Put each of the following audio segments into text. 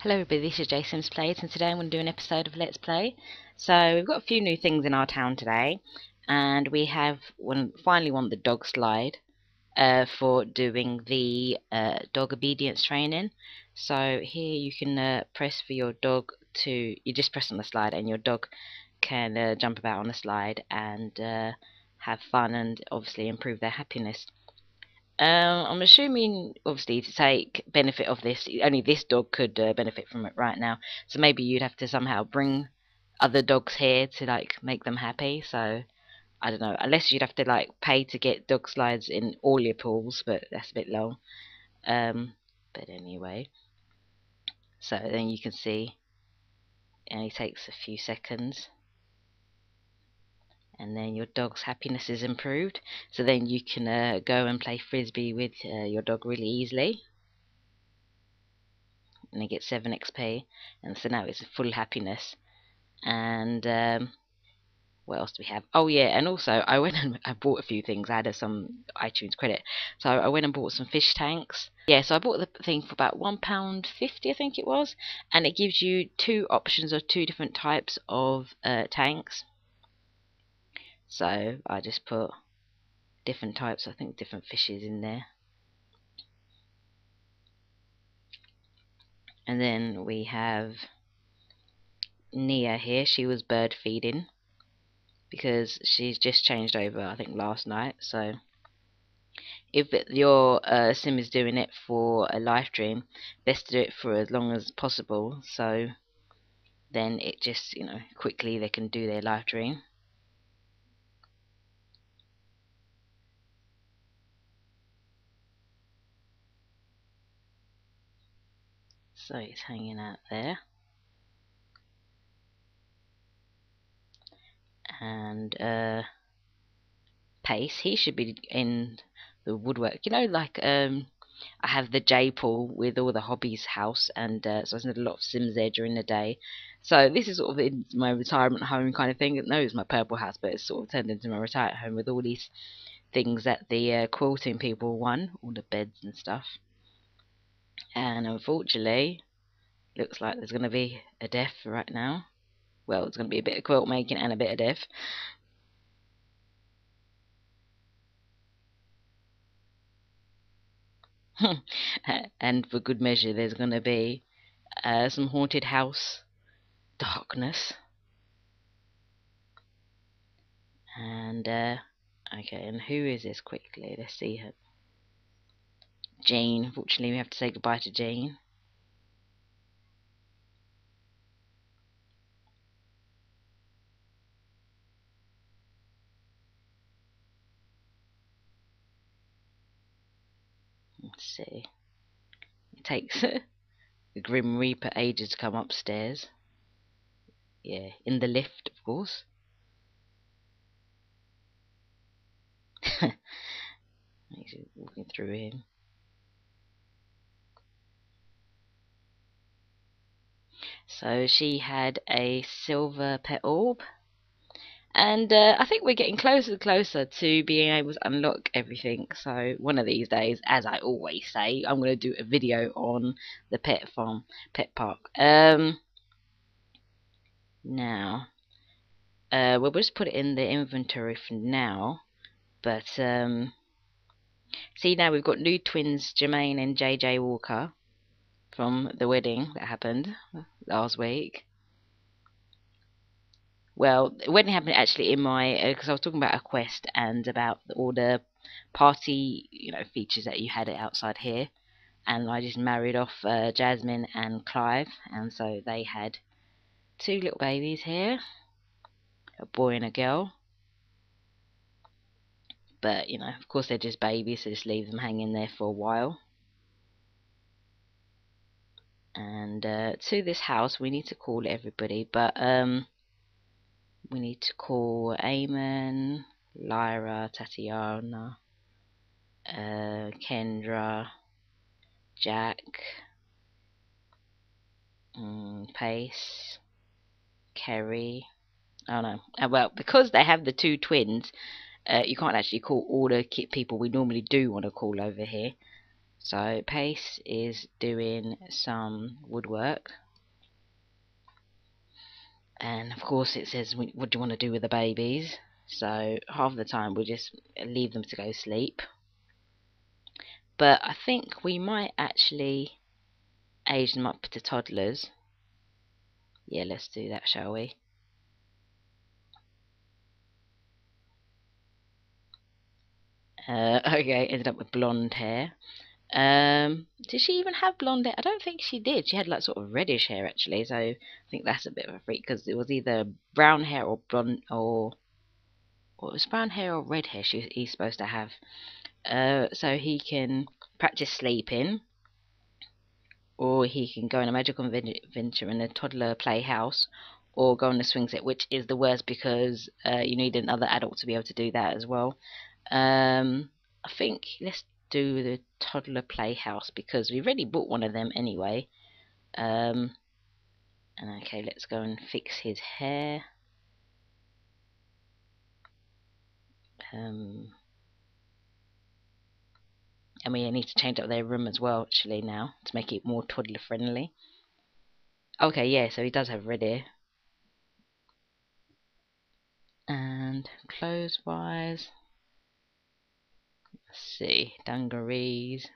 Hello everybody, this is Jason's Plays, and today I'm going to do an episode of Let's Play. So we've got a few new things in our town today, and we have finally won the dog slide for doing the dog obedience training. So here you can press for your dog to, you just press on the slide and your dog can jump about on the slide and have fun and obviously improve their happiness. I'm assuming, obviously, to take benefit of this, only this dog could benefit from it right now. So maybe you'd have to somehow bring other dogs here to like make them happy. So I don't know, unless you'd have to like pay to get dog slides in all your pools, but that's a bit long. But anyway, so then you can see it only takes a few seconds. And then your dog's happiness is improved, so then you can go and play frisbee with your dog really easily, and they get 7 XP, and so now it's full happiness. And what else do we have? Oh yeah, and also I went and I bought a few things. I had some iTunes credit, so I went and bought some fish tanks. Yeah, so I bought the thing for about £1.50, I think it was, and it gives you 2 options of 2 different types of tanks. So I just put different types, I think different fishes in there. And then we have Nia here. She was bird feeding because she's just changed over, I think, last night. So if your sim is doing it for a live stream, best to do it for as long as possible, so then it just, you know, quickly they can do their live stream. So it's hanging out there. And Pace, he should be in the woodwork. You know, like I have the J pool with all the hobbies house, and so I spend a lot of Sims there during the day. So this is sort of in my retirement home kind of thing. No, it's my purple house, but it's sort of turned into my retirement home with all these things that the quilting people won, all the beds and stuff. And unfortunately, looks like there's going to be a death right now. Well, it's going to be a bit of quilt making and a bit of death. And for good measure, there's going to be some haunted house darkness. And okay, and who is this quickly? Let's see her. Jane. Unfortunately, we have to say goodbye to Jane. Let's see. It takes the Grim Reaper ages to come upstairs. Yeah, in the lift, of course. He's walking through him. So she had a silver pet orb. And I think we're getting closer and closer to being able to unlock everything. So one of these days, as I always say, I'm going to do a video on the pet farm, pet park. Now, we'll just put it in the inventory for now. But see, now we've got new twins, Jermaine and JJ Walker, from the wedding that happened last week. Well, the wedding happened actually in my, because I was talking about a quest and about all the party, you know, features that you had outside here, and I just married off Jasmine and Clive, and so they had 2 little babies here, a boy and a girl. But you know, of course they're just babies, so just leave them hanging there for a while. And to this house we need to call everybody, but we need to call Eamon, Lyra, Tatiana, Kendra, Jack, Pace, Kerry. Oh no. Well, because they have the 2 twins, you can't actually call all the people we normally do want to call over here. So Pace is doing some woodwork, and of course it says, what do you want to do with the babies? So half the time we just leave them to go sleep, but I think we might actually age them up to toddlers. Yeah, let's do that, shall we? Okay, ended up with blonde hair. Did she even have blonde hair? I don't think she did. She had like sort of reddish hair actually, so I think that's a bit of a freak because it was either brown hair or blonde, or it was brown hair or red hair he's supposed to have. So he can practice sleeping, or he can go on a magical adventure in a toddler playhouse, or go on the swing set, which is the worst because you need another adult to be able to do that as well. I think let's do the toddler playhouse because we've already bought one of them anyway. And okay, let's go and fix his hair. And we need to change up their room as well actually now to make it more toddler friendly. Okay, yeah, so he does have red hair. And clothes wise, let's see, dungarees.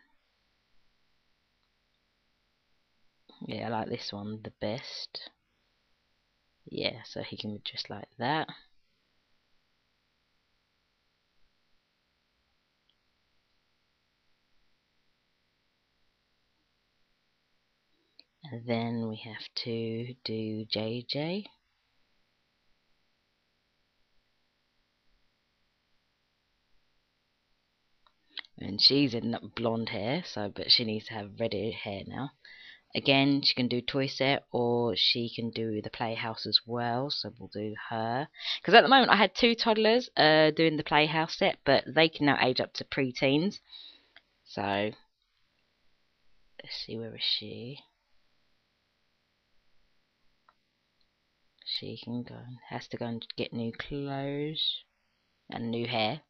Yeah, I like this one the best. Yeah, so he can be just like that. And then we have to do JJ. And she's in blonde hair, so but she needs to have red hair now. Again, she can do toy set or she can do the playhouse as well, so we'll do her. Because at the moment I had two toddlers doing the playhouse set, but they can now age up to pre-teens. So let's see, where is she? She can go, has to go and get new clothes and new hair.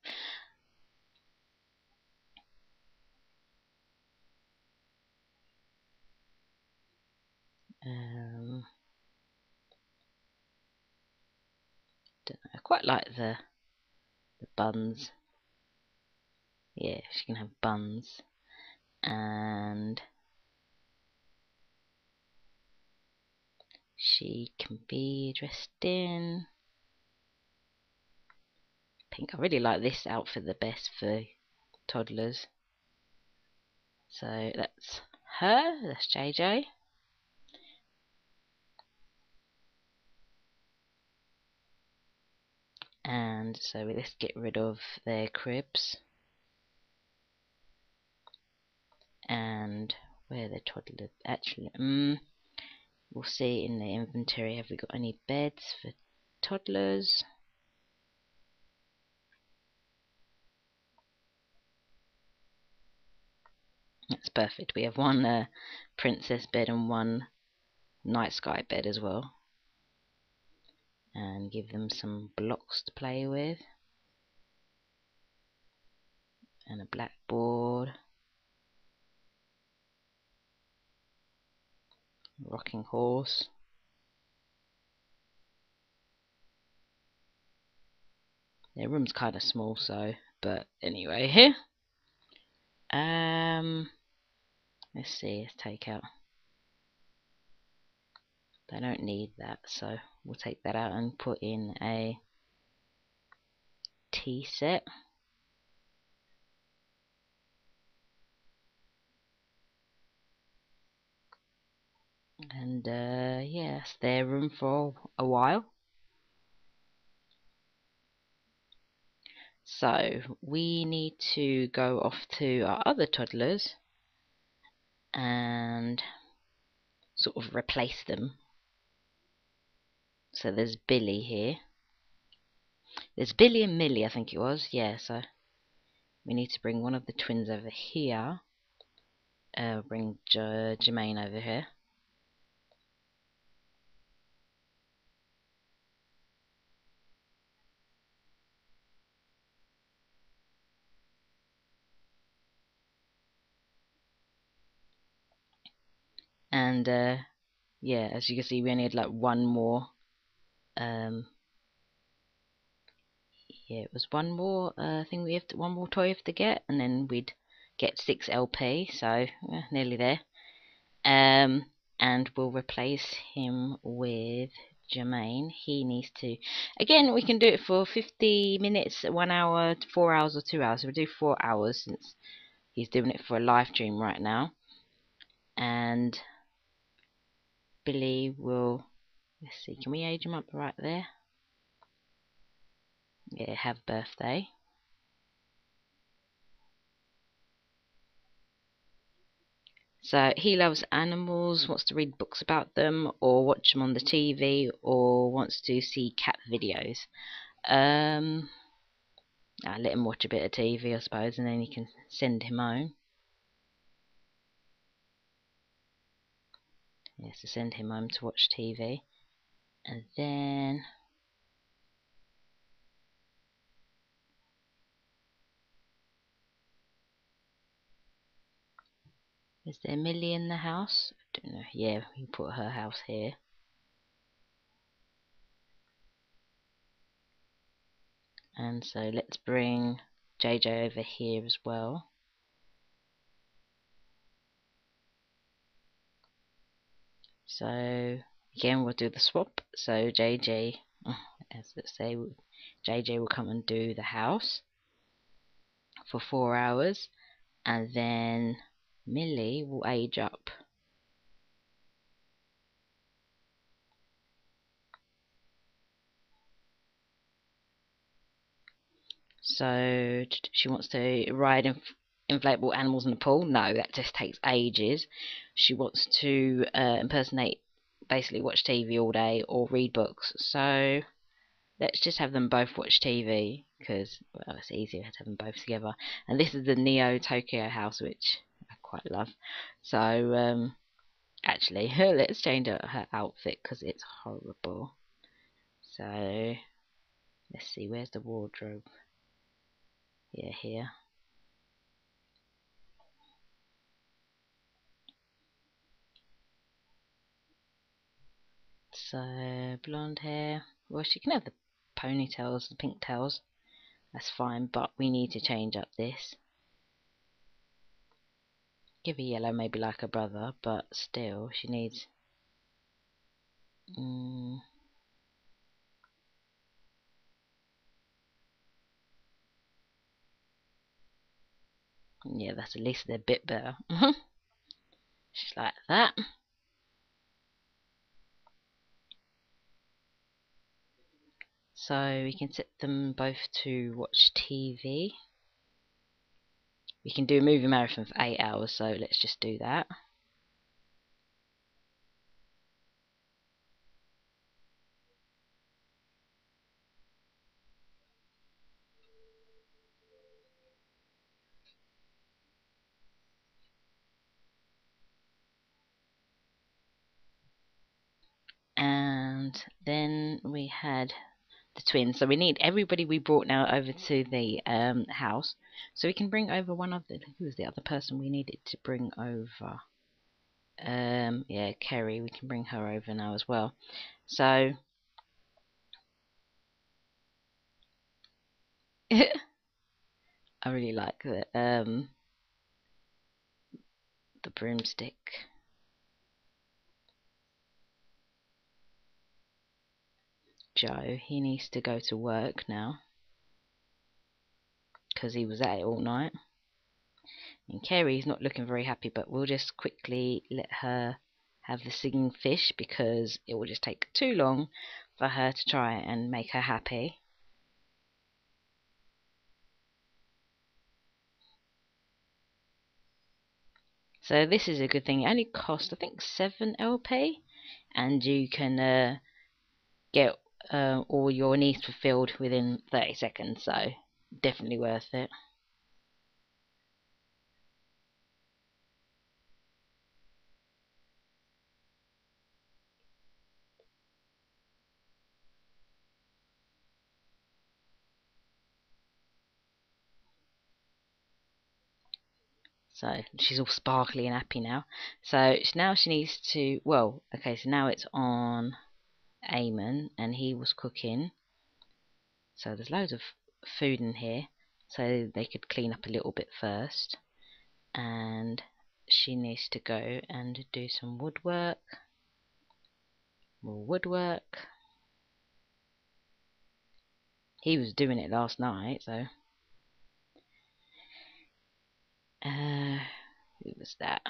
Don't know, I quite like the buns. Yeah, she can have buns. And she can be dressed in pink. I really like this outfit the best for toddlers. So that's her, that's JJ. And so let's get rid of their cribs. And where the toddler actually, we'll see in the inventory, have we got any beds for toddlers? That's perfect. We have one princess bed and one night sky bed as well. And give them some blocks to play with. And a blackboard. Rocking horse. Their room's kind of small, so, but anyway, here. Let's see, let's take out. They don't need that, so we'll take that out and put in a tea set. And yeah, it's their room for a while. So we need to go off to our other toddlers and sort of replace them. So there's Billy here. There's Billy and Millie, I think it was. Yeah, so we need to bring one of the twins over here. Bring Jermaine over here. And yeah, as you can see, we only had like one more. Yeah, it was one more thing we have to, one more toy we have to get, and then we'd get 6 LP. So nearly there. And we'll replace him with Jermaine. He needs to, again, we can do it for 50 minutes, 1 hour, 4 hours, or 2 hours. So we'll do 4 hours since he's doing it for a live stream right now. And Billy will, let's see, can we age him up right there? Yeah, have birthday. So he loves animals, wants to read books about them, or watch them on the TV, or wants to see cat videos. I'll let him watch a bit of TV, I suppose, and then you can send him home. Yes, to send him home to watch TV. And then is there Millie in the house? I don't know. Yeah, we put her house here. And so let's bring JJ over here as well. So again, we'll do the swap. So JJ, as let's say, JJ will come and do the house for 4 hours, and then Millie will age up. So she wants to ride inflatable animals in the pool. No, that just takes ages. She wants to impersonate, basically watch TV all day or read books. So let's just have them both watch TV, because well, it's easier to have them both together. And this is the Neo Tokyo house, which I quite love. So actually, let's change her outfit because it's horrible. So let's see, where's the wardrobe? Yeah, here. So blonde hair. Well, she can have the ponytails, the pink tails. That's fine, but we need to change up this. Give her yellow, maybe like her brother, but still, she needs. Yeah, that's at least a bit better. She's like that. So we can set them both to watch TV. We can do a movie marathon for 8 hours, so let's just do that. And then we had the twins. So we need everybody we brought now over to the house. So we can bring over one of the, who was the other person we needed to bring over? Yeah, Kerry. We can bring her over now as well. So I really like the broomstick. Joe, he needs to go to work now because he was at it all night. And Kerry's not looking very happy, but we'll just quickly let her have the singing fish because it will just take too long for her to try and make her happy. So this is a good thing. It only costs, I think, 7 LP, and you can get all your needs fulfilled within 30 seconds. So definitely worth it. So she's all sparkly and happy now. So now she needs to, well, okay, so now it's on Eamon, and he was cooking. So there's loads of food in here, so they could clean up a little bit first. And she needs to go and do some woodwork. More woodwork. He was doing it last night, so who was that?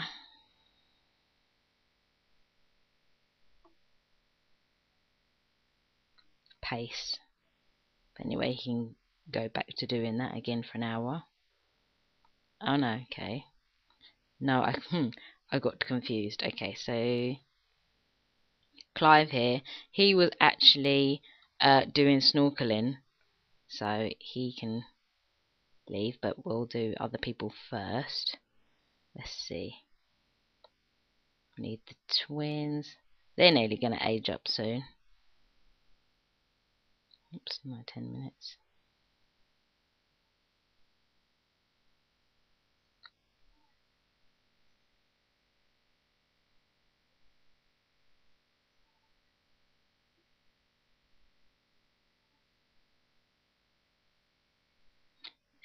Pace. But anyway, he can go back to doing that again for an hour. Oh no, okay. No, I got confused. Okay, so Clive here, he was actually doing snorkeling, so he can leave, but we'll do other people first. Let's see. We need the twins. They're nearly going to age up soon. Oops, my 10 minutes.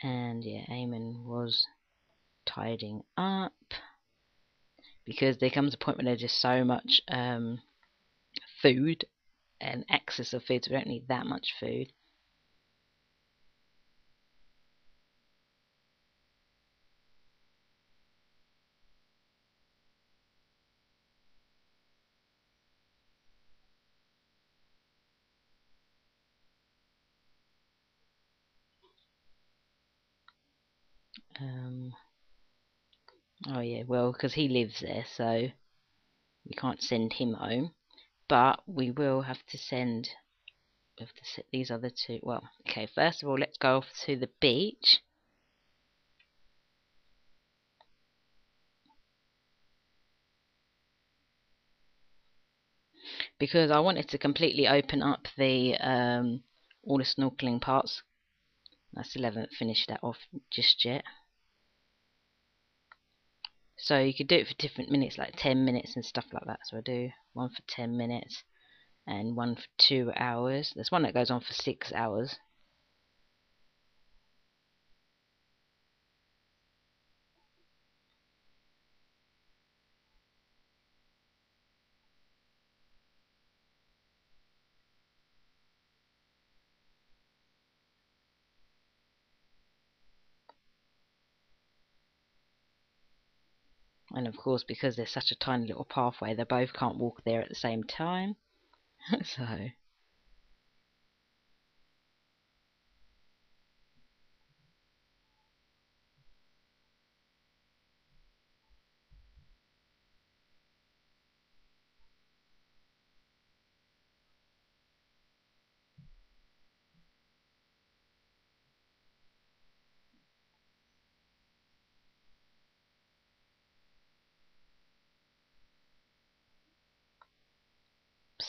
And yeah, Eamon was tidying up, because there comes a point when there's just so much food and excess of food, so we don't need that much food. Oh yeah, well, because he lives there, so we can't send him home, but we will have to send, we have to set these other two. Well, okay, first of all, let's go off to the beach. Because I wanted to completely open up the all the snorkeling parts. I still haven't finished that off just yet. So you could do it for different minutes, like 10 minutes and stuff like that. So I do one for 10 minutes and one for 2 hours. There's one that goes on for 6 hours. And of course, because there's such a tiny little pathway, they both can't walk there at the same time.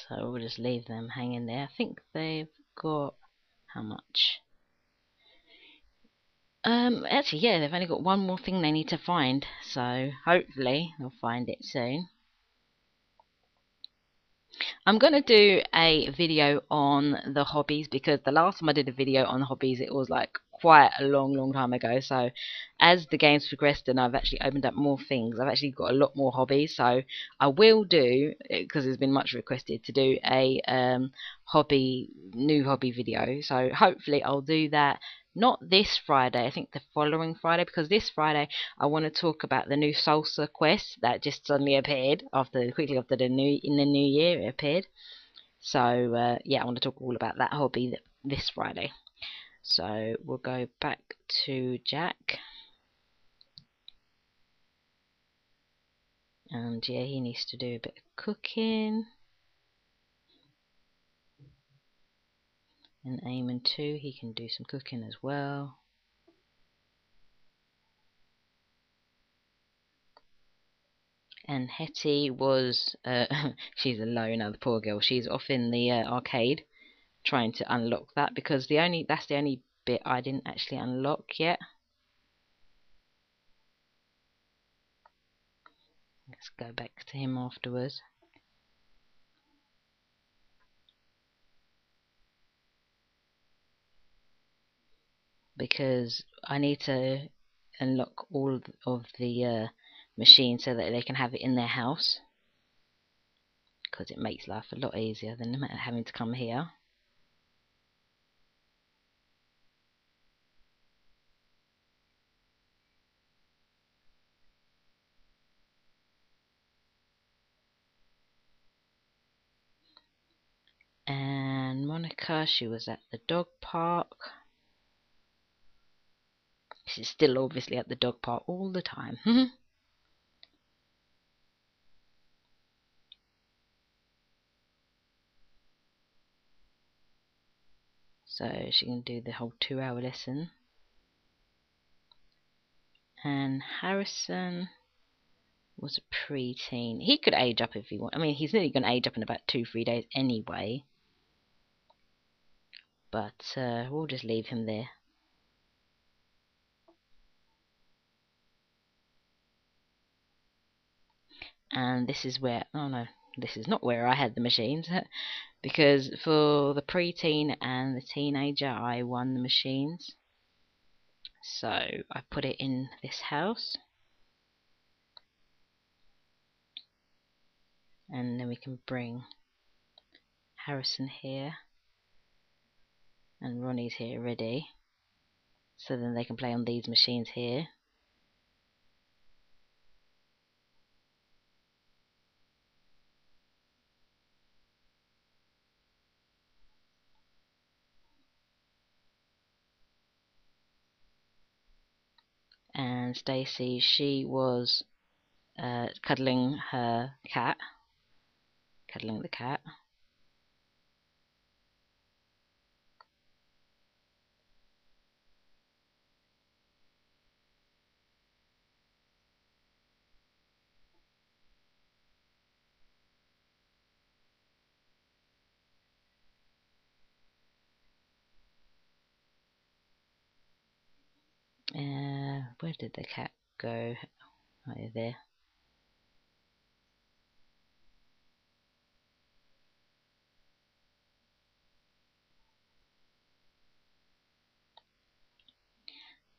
So we'll just leave them hanging there. I think they've got, how much? Actually, yeah, they've only got one more thing they need to find, so hopefully they'll find it soon. I'm going to do a video on the hobbies, because the last time I did a video on hobbies, it was like quite a long time ago. So as the game's progressed and I've actually opened up more things, I've actually got a lot more hobbies. So I will do, because it's been much requested, to do a new hobby video. So hopefully I'll do that. Not this Friday, I think the following Friday, because this Friday I want to talk about the new salsa quest that just suddenly appeared quickly after the new year it appeared. So yeah, I want to talk all about that hobby this Friday. So we'll go back to Jack, and yeah, he needs to do a bit of cooking. And Eamon too, he can do some cooking as well. And Hetty was, she's alone now, the poor girl. She's off in the arcade trying to unlock that, because that's the only bit I didn't actually unlock yet. Let's go back to him afterwards. Because I need to unlock all of the machines so that they can have it in their house. Because it makes life a lot easier than having to come here. And Monica, she was at the dog park. She's still obviously at the dog park all the time. So she can do the whole 2-hour lesson. And Harrison was a pre-teen. He could age up if he wants. I mean, he's nearly going to age up in about 2-3 days anyway. But we'll just leave him there. And this is where, oh no, this is not where I had the machines. Because for the pre-teen and the teenager, I won the machines. So I put it in this house. And then we can bring Harrison here. And Ronnie's here already. So then they can play on these machines here. And Stacy, she was cuddling her cat. Cuddling the cat. Where did the cat go? Right there.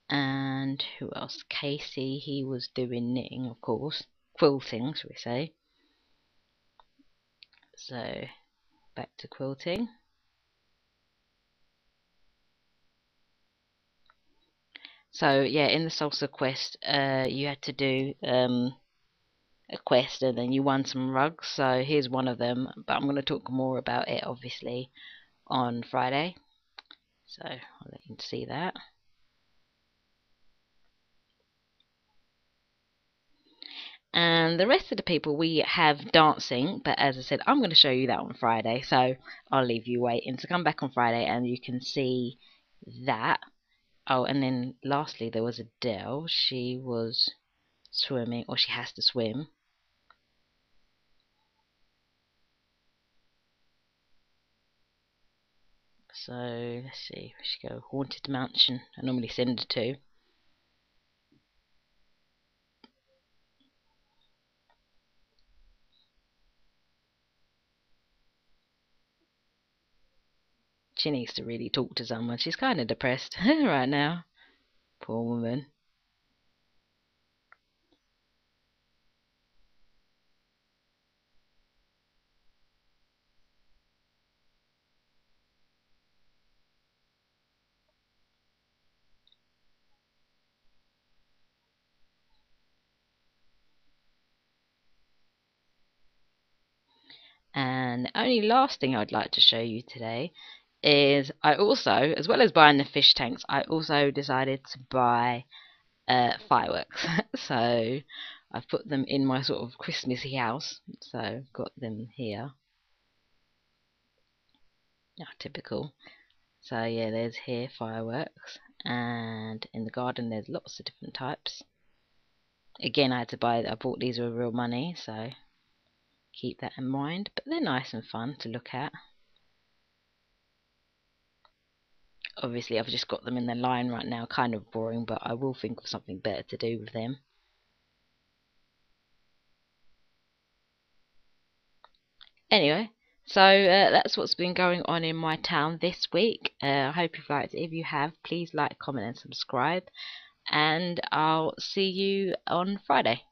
And who else? Casey, he was doing knitting, of course. Quilting, shall we say. So, back to quilting. So, yeah, in the salsa quest, you had to do a quest and then you won some rugs. So, here's one of them. But I'm going to talk more about it, obviously, on Friday. So, I'll let you see that. And the rest of the people, we have dancing, but as I said, I'm going to show you that on Friday, so I'll leave you waiting to come back on Friday and you can see that. Oh, and then lastly there was Adele. She was swimming, or she has to swim. So let's see, we should go Haunted Mansion. I normally send her to. She needs to really talk to someone. She's kind of depressed right now. Poor woman. And the only last thing I'd like to show you today is I also, as well as buying the fish tanks, I also decided to buy fireworks. So I've put them in my sort of Christmassy house. So got them here. Oh, typical. So yeah, there's here fireworks, and in the garden there's lots of different types. Again, I bought these with real money, so keep that in mind. But they're nice and fun to look at. Obviously, I've just got them in the line right now, kind of boring, but I will think of something better to do with them. Anyway, so that's what's been going on in my town this week. I hope you've liked it. If you have, please like, comment, and subscribe. And I'll see you on Friday.